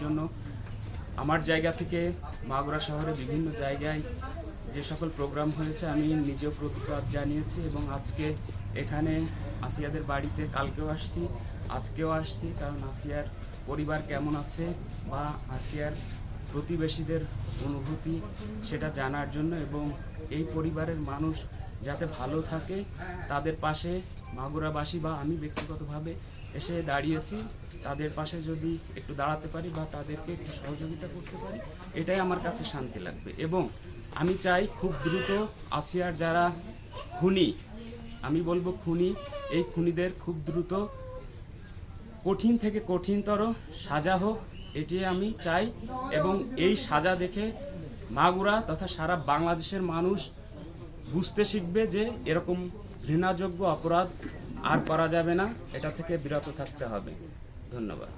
জন্য আমার জায়গা থেকে মাগুরা শহরে বিভিন্ন জায়গায় যে সকল প্রোগ্রাম হয়েছে আমি নিজেও প্রতিবাদ জানিয়েছি এবং আজকে এখানে আসিয়াদের বাড়িতে কালকেও আসছি, আজকেও আসছি, কারণ আসিয়ার পরিবার কেমন আছে বা আসিয়ার প্রতিবেশীদের অনুভূতি সেটা জানার জন্য এবং এই পরিবারের মানুষ যাতে ভালো থাকে তাদের পাশে মাগুরাবাসী বা আমি ব্যক্তিগতভাবে এসে দাঁড়িয়েছি। তাদের পাশে যদি একটু দাঁড়াতে পারি বা তাদেরকে একটু সহযোগিতা করতে পারি, এটাই আমার কাছে শান্তি লাগবে। এবং আমি চাই খুব দ্রুত আসিয়ার যারা খুনি, আমি বলবো খুনি, এই খুনিদের খুব দ্রুত কঠিন থেকে কঠিনতর সাজা হোক, এটি আমি চাই। এবং এই সাজা দেখে মাগুরা তথা সারা বাংলাদেশের মানুষ বুঝতে শিখবে যে এরকম ঘৃণাযোগ্য অপরাধ আর করা যাবে না, এটা থেকে বিরত থাকতে হবে। ধন্যবাদ।